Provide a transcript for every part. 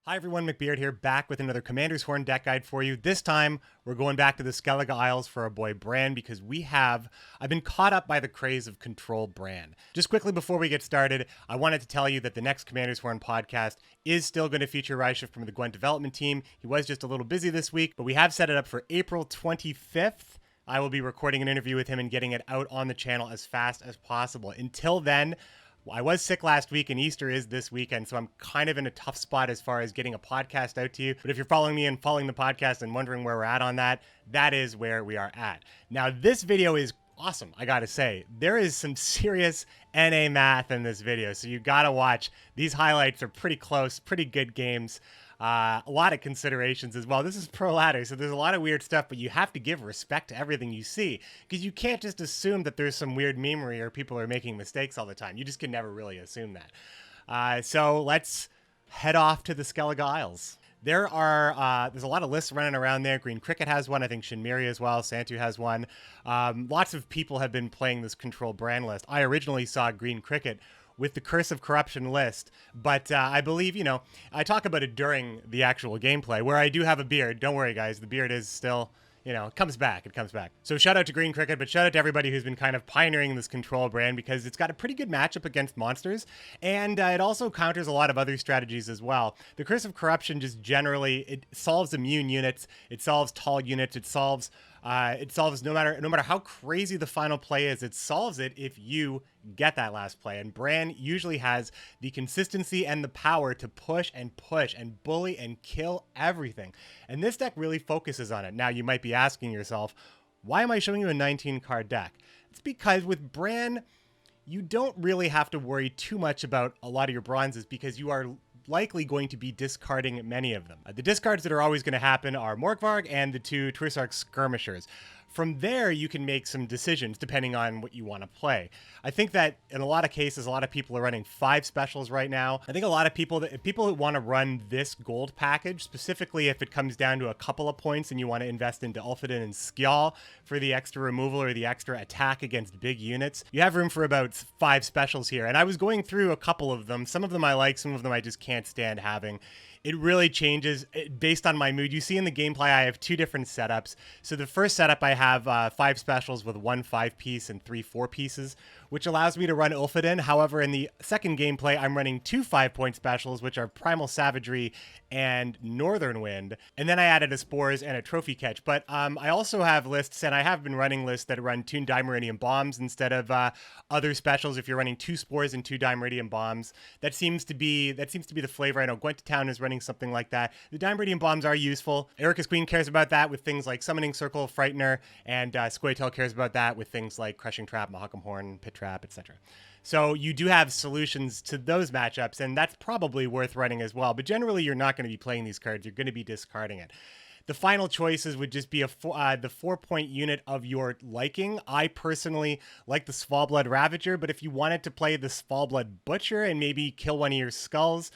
Hi everyone, McBeard here, back with another Commander's Horn deck guide for you. This time, we're going back to the scoia'tael for our boy Bran because I've been caught up by the craze of Control Bran. Just quickly before we get started, I wanted to tell you that the next Commander's Horn podcast is still going to feature Raisha from the GWENT development team. He was just a little busy this week, but we have set it up for April 25th. I will be recording an interview with him and getting it out on the channel as fast as possible. Until then, I was sick last week and Easter is this weekend, so I'm kind of in a tough spot as far as getting a podcast out to you. But if you're following me and following the podcast and wondering where we're at on that, that is where we are at. Now, this video is awesome, I gotta say. There is some serious NA math in this video, so you gotta watch. These highlights are pretty close, pretty good games. A lot of considerations as well. This is pro ladder, so there's a lot of weird stuff, but you have to give respect to everything you see because you can't just assume that there's some weird memery or people are making mistakes all the time. You just can never really assume that. So let's head off to the scoia'tael. There's a lot of lists running around there. Green Cricket has one. I think Shinmiri as well. Santu has one. Lots of people have been playing this Control Bran list. I originally saw Green Cricket with the Curse of Corruption list, but I believe, I talk about it during the actual gameplay, where I do have a beard. Don't worry, guys. The beard is still, it comes back. It comes back. So shout out to Green Cricket, but shout out to everybody who's been kind of pioneering this Control Brand because it's got a pretty good matchup against monsters, and it also counters a lot of other strategies as well. The Curse of Corruption just generally, it solves immune units, it solves tall units, it solves no matter how crazy the final play is, it solves it if you get that last play. And Bran usually has the consistency and the power to push and bully and kill everything. And this deck really focuses on it. Now you might be asking yourself, why am I showing you a 19 card deck? It's because with Bran, you don't really have to worry too much about a lot of your bronzes because you are likely going to be discarding many of them. The discards that are always going to happen are Morkvarg and the two Twisark Skirmishers. From there, you can make some decisions depending on what you want to play. I think that in a lot of cases, a lot of people are running 5 specials right now. I think a lot of people who want to run this gold package, specifically if it comes down to a couple of points and you want to invest into Ulfheden and scoia'tael for the extra removal or the extra attack against big units, you have room for about 5 specials here. And I was going through a couple of them. Some of them I like, some of them I just can't stand having. It really changes based on my mood. You see in the gameplay, I have 2 different setups. So the first setup, I have 5 specials with 1 5-piece and 3 4-pieces, which allows me to run Ulfheden. However, in the second gameplay, I'm running 2 5-point specials, which are Primal Savagery and Northern Wind. And then I added a Spores and a Trophy Catch. But I also have lists, and I have been running lists that run 2 Dimeridium Bombs instead of other specials. If you're running 2 Spores and 2 Dimeridium Bombs, that seems to be the flavor. I know GWENT Town is running something like that. The Dimeridium Bombs are useful. Erica's Queen cares about that with things like Summoning Circle, Frightener, and scoia'tael cares about that with things like Crushing Trap, Mahakam Horn, Pit Trap, etc. So you do have solutions to those matchups, and that's probably worth running as well. But generally, you're not going to be playing these cards. You're going to be discarding it. The final choices would just be the 4-point unit of your liking. I personally like the Svalblood Ravager, but if you wanted to play the Svalblood Butcher and maybe kill one of your skulls,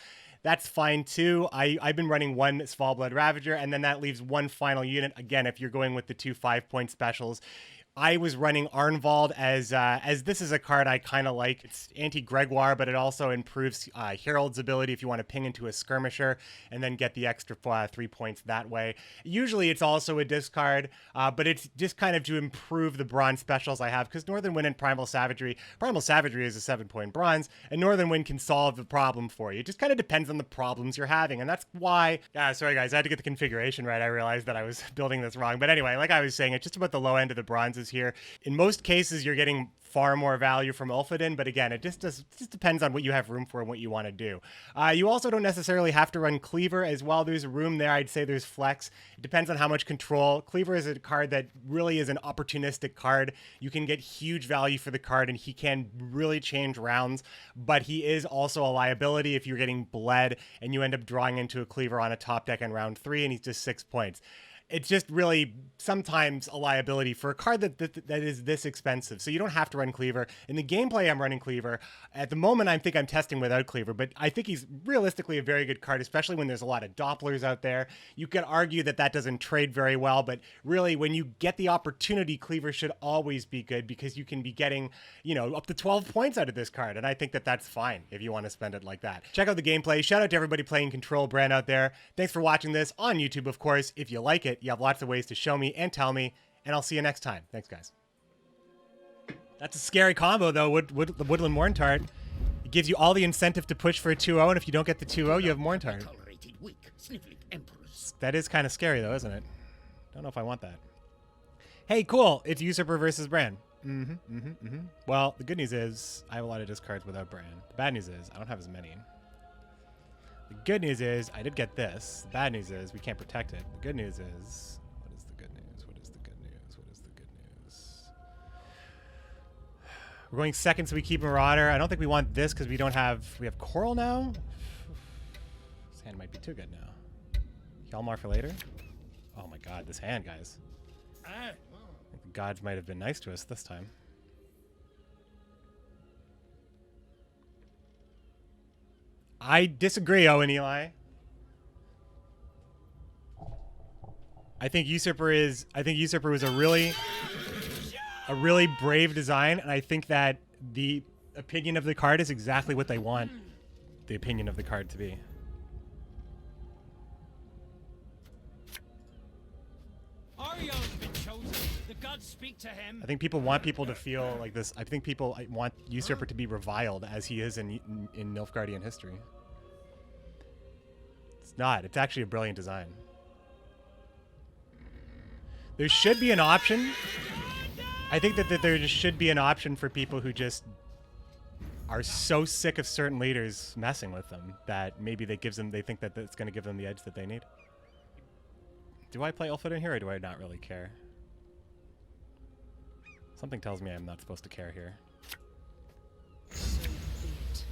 that's fine too. I've been running 1 Svalblood Ravager, and then that leaves 1 final unit. Again, if you're going with the 2 5-point specials, I was running Arnvald as this is a card I kind of like. It's anti-Gregoire, but it also improves Harald's ability if you want to ping into a skirmisher and then get the extra 3 points that way. Usually it's also a discard, but it's just kind of to improve the bronze specials I have because Northern Wind and Primal Savagery is a 7-point bronze, and Northern Wind can solve the problem for you. It just kind of depends on the problems you're having, and that's why, sorry guys, I had to get the configuration right. I realized that I was building this wrong, but anyway, like I was saying, it's just about the low end of the bronzes here. In most cases, you're getting far more value from Ulfheden, but again, it just depends on what you have room for and what you want to do. You also don't necessarily have to run Cleaver as well. There's room there. I'd say there's flex. It depends on how much control. Cleaver is a card that really is an opportunistic card. You can get huge value for the card, and he can really change rounds, but he is also a liability if you're getting bled and you end up drawing into a Cleaver on a top deck in round 3, and he's just 6 points. it's just really sometimes a liability for a card that is this expensive. So you don't have to run Cleaver. In the gameplay, I'm running Cleaver. At the moment, I think I'm testing without Cleaver, but I think he's realistically a very good card, especially when there's a lot of Dopplers out there. You could argue that that doesn't trade very well, but really, when you get the opportunity, Cleaver should always be good because you can be getting, you know, up to 12 points out of this card, and I think that that's fine if you want to spend it like that. Check out the gameplay. Shout out to everybody playing Control Bran out there. Thanks for watching this on YouTube, of course. If you like it, you have lots of ways to show me and tell me, and I'll see you next time. Thanks, guys. That's a scary combo, though, the Woodland Morntart. It gives you all the incentive to push for a 2-0, and if you don't get the 2-0, you have Morntart. That is kind of scary, though, isn't it? Don't know if I want that. Hey, cool. It's Usurper versus Bran. Well, the good news is I have a lot of discards without Bran. The bad news is I don't have as many. The good news is I did get this. The bad news is we can't protect it. The good news is... What is the good news? What is the good news? What is the good news? We're going second, so we keep Marauder. I don't think we want this because we don't have... We have Coral now? This hand might be too good now. Hjalmar for later? Oh my god, this hand, guys. I think the gods might have been nice to us this time. I disagree, Owen Eli. I think Usurper was a really brave design, and I think that the opinion of the card is exactly what they want the opinion of the card to be. Ario's been chosen. The gods speak to him. I think people want people to feel like this. I think people want Usurper to be reviled as he is in Nilfgaardian history. It's not. It's actually a brilliant design. There should be an option. I think that there just should be an option for people who just are so sick of certain leaders messing with them that maybe they think that it's going to give them the edge that they need. Do I play Ulfred in here, or do I not really care? Something tells me I'm not supposed to care here. So be it.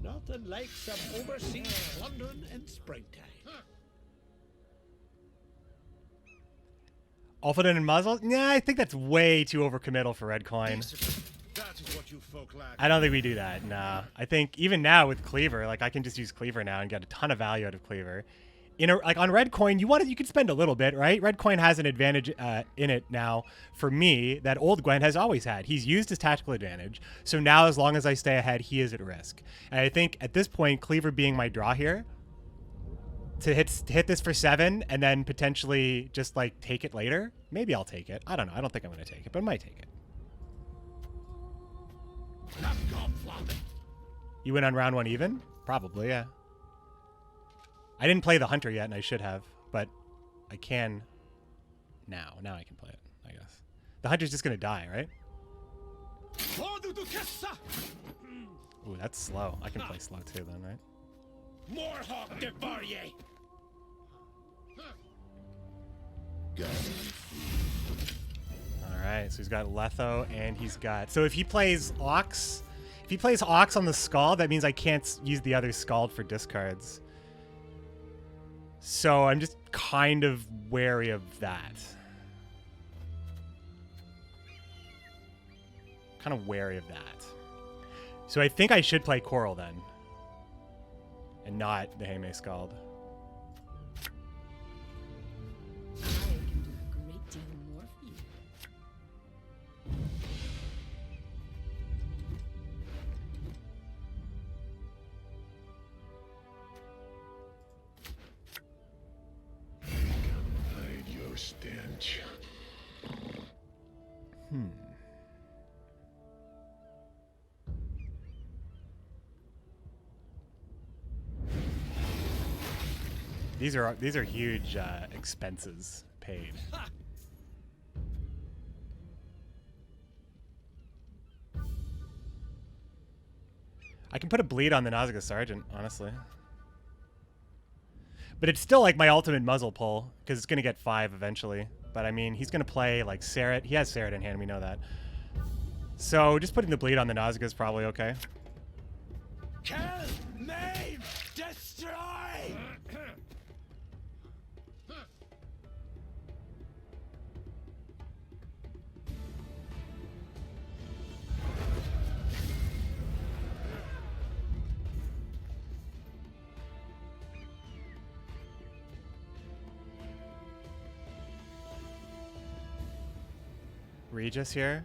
Nothing like some overseas plundering in springtime. Ulfred and Muzzle? Yeah, I think that's way too overcommittal for red coin. That is what you folk lack. I don't think we do that. Nah. I think even now with Cleaver, like I can just use Cleaver now and get a ton of value out of Cleaver. Like on red coin, you can spend a little bit, right? Red coin has an advantage in it now for me that old Gwent has always had. He's used his tactical advantage. So now as long as I stay ahead, he is at risk. And I think at this point, Cleaver being my draw here to hit this for 7 and then potentially just like take it later. Maybe I'll take it. I don't know. I don't think I'm going to take it, but I might take it. You win on round 1 even? Probably, yeah. I didn't play the Hunter yet, and I should have, but I can now. Now I can play it, I guess. The Hunter's just going to die, right? Ooh, that's slow. I can play slow too then, right? Alright, so he's got Letho, and he's got... So if he plays Ox... If he plays Ox on the Scald, that means I can't use the other Scald for discards. So I'm just kind of wary of that. Kind of wary of that. So I think I should play Coral then. And not the Heime Scald. I can do a great deal more for you. Hide your stench. These are huge expenses paid. I can put a bleed on the Nausicaa Sergeant, honestly. But it's still like my ultimate muzzle pull, because it's going to get 5 eventually. But I mean, he's going to play like Serret. He has Serret in hand, we know that. So just putting the bleed on the Nausicaa is probably okay. Kill, maim, destroy! Regis here.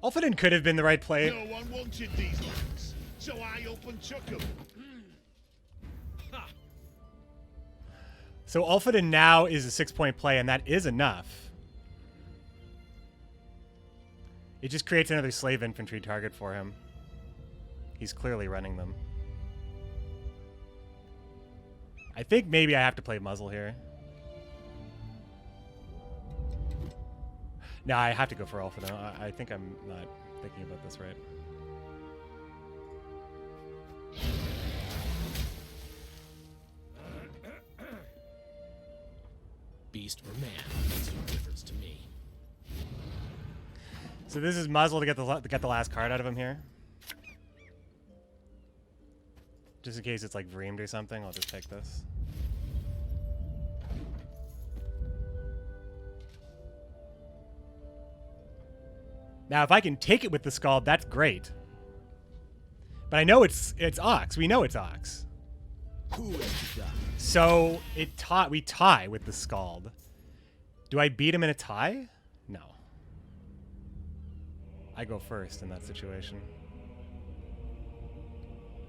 Ulfheden could have been the right play. No one wanted these lands, so I up and took them. So Ulfheden now is a 6-point play, and that is enough. It just creates another slave infantry target for him. He's clearly running them. I think maybe I have to play muzzle here. No, I have to go for Ulfheden. I think I'm not thinking about this right. Beast or man makes no difference to me. So this is muzzle to get the last card out of him here. Just in case it's like Vreemed or something, I'll just take this. Now, if I can take it with the Scald, that's great. But I know it's Ox. We know it's Ox. Who is the So we tie with the Scald. Do I beat him in a tie? No. I go first in that situation.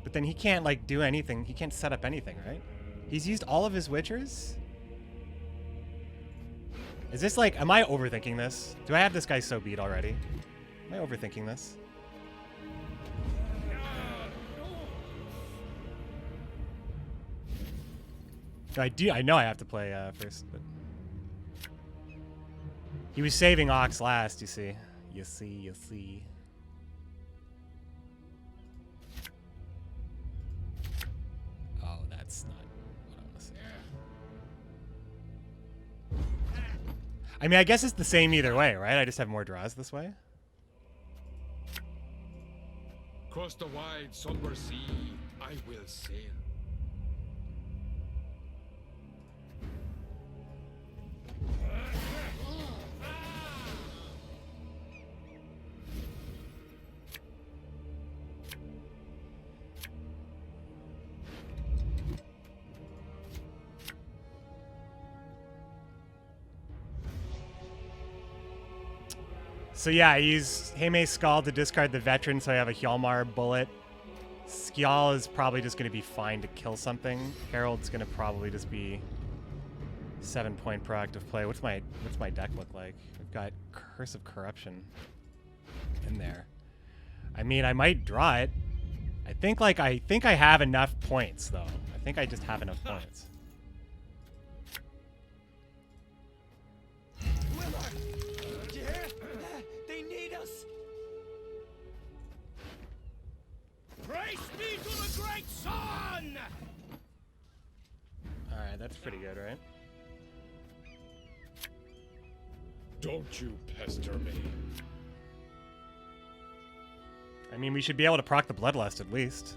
But then he can't like do anything. He can't set up anything, right? He's used all of his Witchers? Is this like, am I overthinking this? Do I have this guy so beat already? Am I overthinking this? I know I have to play first, but he was saving Ox last, you see. You see. Oh, that's not what I want to say. I mean, I guess it's the same either way, right? I just have more draws this way. Across the wide somber sea, I will sail. So yeah, I use Heme Skull to discard the veteran, so I have a Hjalmar bullet. Skjal is probably just going to be fine to kill something. Harald's going to probably just be 7-point proactive play. What's my deck look like? We've got Curse of Corruption in there. I mean, I might draw it. I think I have enough points though. I think I just have enough points. They need us. Praise be to the great sun! Alright, that's pretty good, right? Don't you pester me. I mean, we should be able to proc the Bloodlust at least.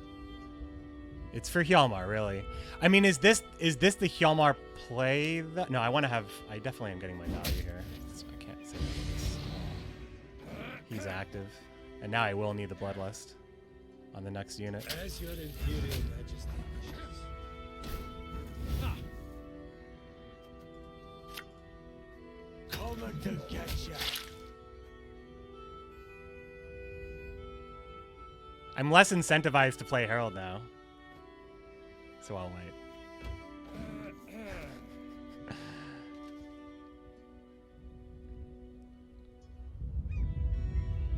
It's for Hjalmar, really. I mean, is this the Hjalmar play? No, I want to have... I definitely am getting my value here. I can't say this. He's active. And now I will need the Bloodlust on the next unit. As your Imperial Majesty wishes. Coming to get ya. I'm less incentivized to play Herald now. So I'll wait.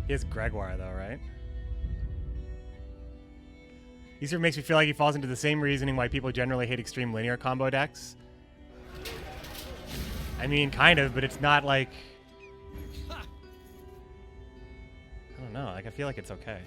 He has Gregoire though, right? Usurper makes me feel like he falls into the same reasoning why people generally hate extreme linear combo decks. I mean, kind of, but it's not like... I don't know, like I feel like it's okay.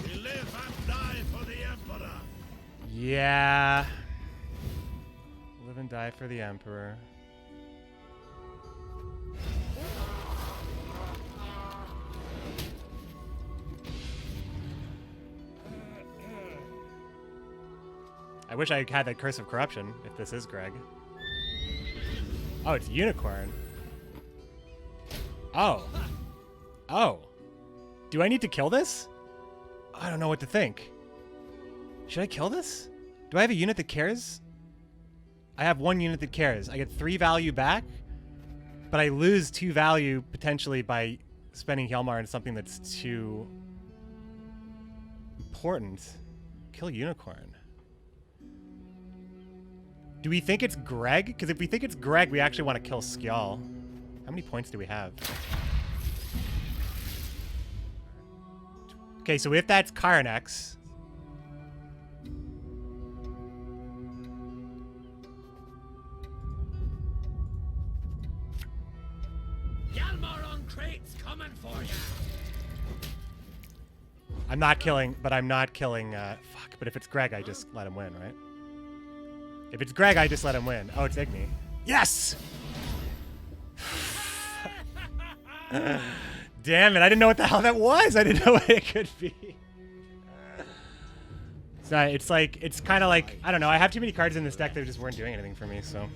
We live and die for the Emperor. Yeah. Live and die for the Emperor. I wish I had that Curse of Corruption, if this is Greg. Oh, it's Unicorn. Oh. Oh. Do I need to kill this? I don't know what to think. Should I kill this? Do I have a unit that cares? I have 1 unit that cares. I get 3 value back, but I lose 2 value potentially by spending Hjalmar on something that's too important. Kill Unicorn. Do we think it's Greg? Because if we think it's Greg, we actually want to kill scoia'tael. How many points do we have? Okay, so if that's Karnax... Hjalmar on crates coming for you. I'm not killing, but I'm not killing, fuck. But if it's Greg, I just let him win, right? If it's Greg, I just let him win. Oh, it's Igni. Yes! Damn it, I didn't know what the hell that was. I didn't know what it could be. It's not, it's like, it's kind of like, I don't know. I have too many cards in this deck that just weren't doing anything for me, so.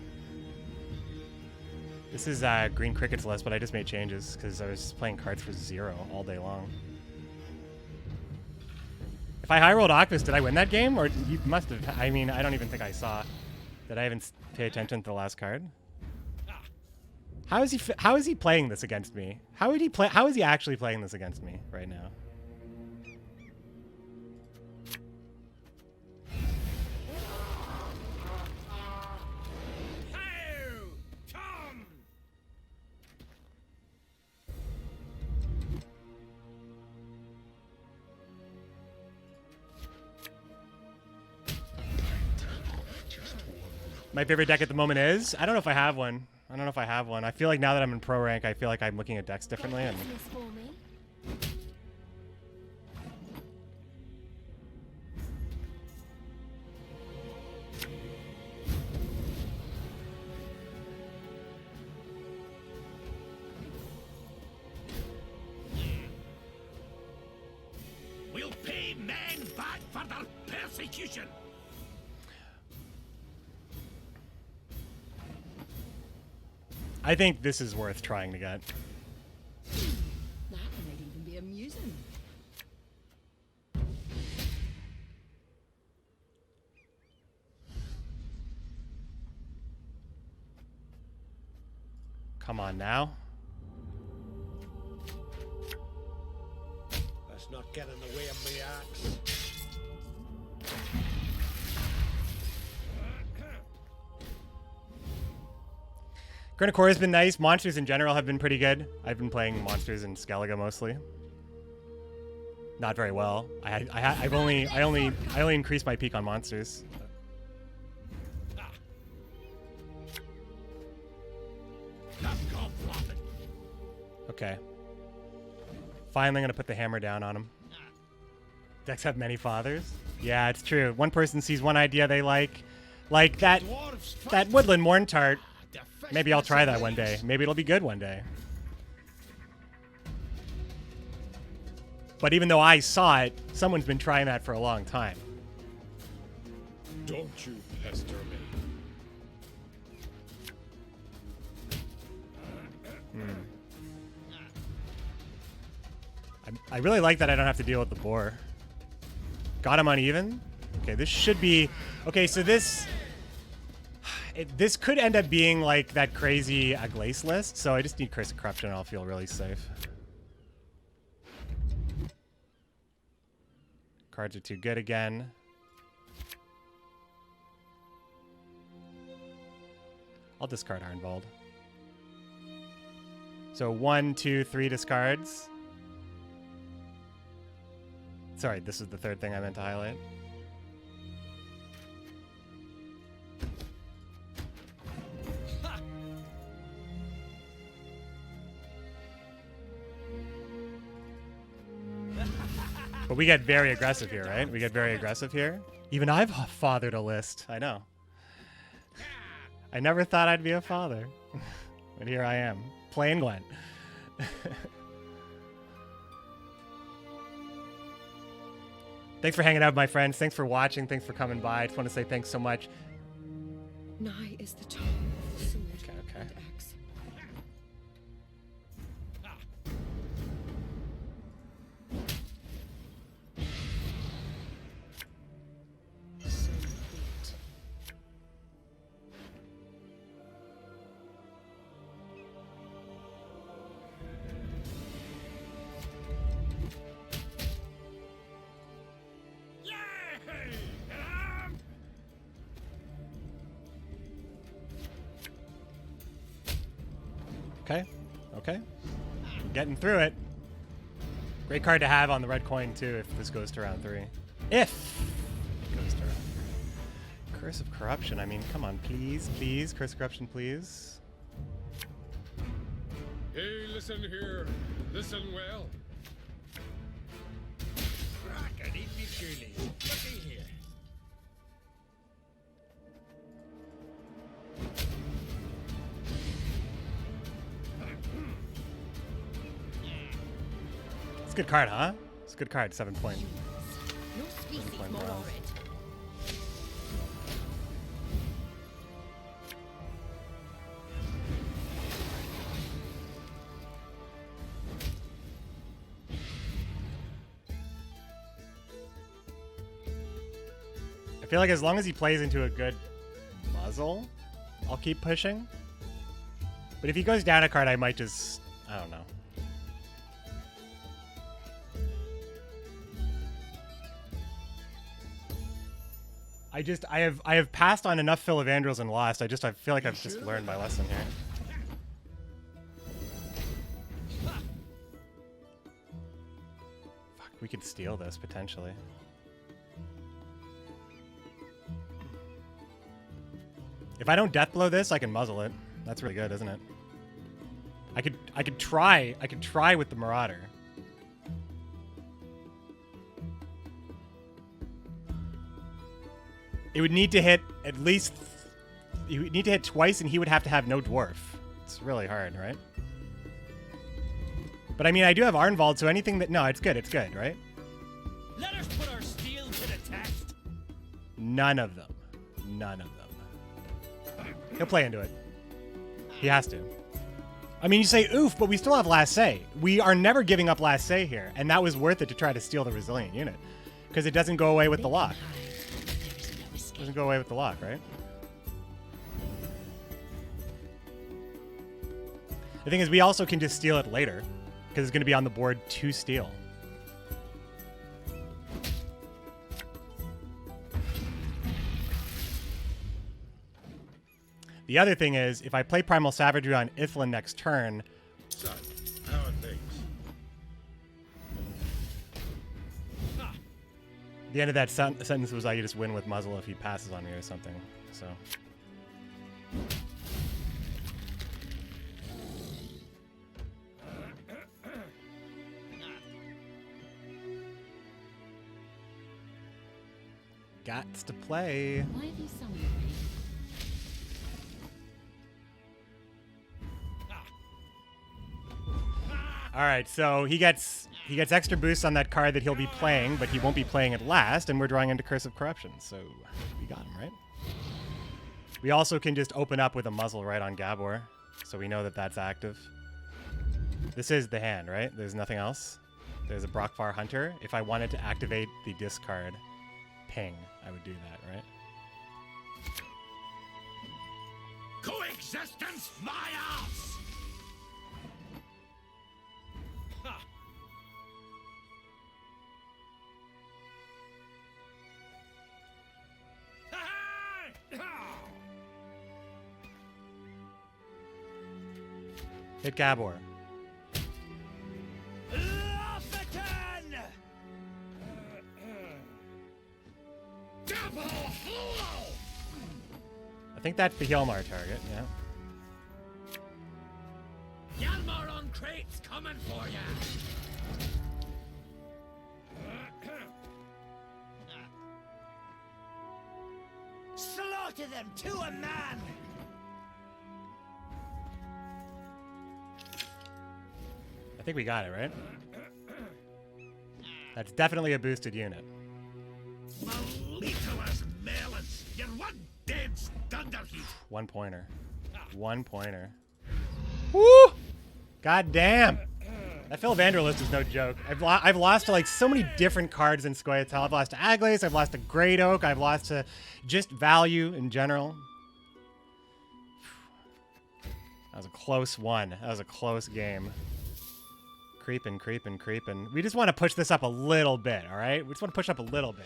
This is Green Cricket's list, but I just made changes because I was playing cards for 0 all day long. If I high rolled Octus, did I win that game? Or you must have. I mean, I don't even think I saw. Did I even pay attention to the last card? How is he playing this against me? How is he actually playing this against me right now? Tom! My favorite deck at the moment is? I don't know if I have one. I feel like now that I'm in pro rank, I feel like I'm looking at decks differently. And Business for me. We'll pay men back for their persecution. I think this is worth trying to get. That might even be amusing. Come on now. Let's not get in the way of my axe. Grenacor has been nice. Monsters in general have been pretty good. I've been playing monsters in Skellige mostly. Not very well. I only increased my peak on monsters. Okay. Finally gonna put the hammer down on him. Decks have many fathers. Yeah, it's true. One person sees one idea they like that woodland Morntart. Maybe I'll try that one day. Maybe it'll be good one day. But even though I saw it, someone's been trying that for a long time. Don't you pester me. I really like that I don't have to deal with the boar. Got him uneven. Okay, this should be... Okay, so this... this could end up being like that crazy Aglace list, so I just need Curse of Corruption and I'll feel really safe. Cards are too good again. I'll discard Arnvald. So 1, 2, 3 discards. Sorry, this is the third thing I meant to highlight. But we get very aggressive here, right? We get very aggressive here. Even I've fathered a list. I know. I never thought I'd be a father. But here I am. Playing Gwent. Thanks for hanging out, my friends. Thanks for watching. Thanks for coming by. I just want to say thanks so much. Nigh is the time of the sword Okay. and axe. So be it. Okay. Okay. Getting through it. Great card to have on the red coin, too, if this goes to round 3. If it goes to round 3. Curse of Corruption. I mean, come on, please, please. Curse of Corruption, please. Hey, listen here. Listen well. Crack and eat me truly. Looky here. It's a good card, huh? It's a good card, 7 point. No species Point more bronze. horrid. I feel like as long as he plays into a good muzzle, I'll keep pushing. But if he goes down a card, I might just... I don't know. I have passed on enough Philivandrels and lost. I feel like I've just learned my lesson here. Fuck, we could steal this potentially. If I don't death blow this, I can muzzle it. That's really good, isn't it? I could try with the Marauder. It would need to hit at least... You would need to hit twice, and he would have to have no dwarf. It's really hard, right? But I mean, I do have Arnvald, so anything that... No, it's good, right? Let us put our steel to the test. None of them. None of them. He'll play into it. He has to. I mean, you say, oof, but we still have last say. We are never giving up last say here, and that was worth it to try to steal the resilient unit. Because it doesn't go away with the lock. Doesn't go away with the lock, right? The thing is, we also can just steal it later, because it's going to be on the board to steal. The other thing is, if I play Primal Savagery on Ithlin next turn... Son, how are things? The end of that sentence was I just win with muzzle if he passes on me or something. So... Gots to play. Why have you summoned me? All right, so he gets extra boosts on that card that he'll be playing, but he won't be playing it last, and we're drawing into Curse of Corruption, so we got him, right? We also can just open up with a muzzle right on Gabor, so we know that that's active. This is the hand, right? There's nothing else. There's a Brockvar Hunter. If I wanted to activate the discard ping, I would do that, right? Coexistence my ass! Hit Gabor. I think that's the Hjalmar target, yeah. Hjalmar on crates coming for ya! Slaughter them to a man! I think we got it, right? That's definitely a boosted unit. Malitolas melons. You're one dead dunderhead. 1 pointer. 1 pointer. Woo! God damn. That Philvander list is no joke. I've lost to like so many different cards in scoia'tael. I've lost to Aglace, I've lost to Great Oak, I've lost to just value in general. That was a close one. That was a close game. Creeping, creeping, creeping. We just want to push this up a little bit, all right? We just want to push up a little bit.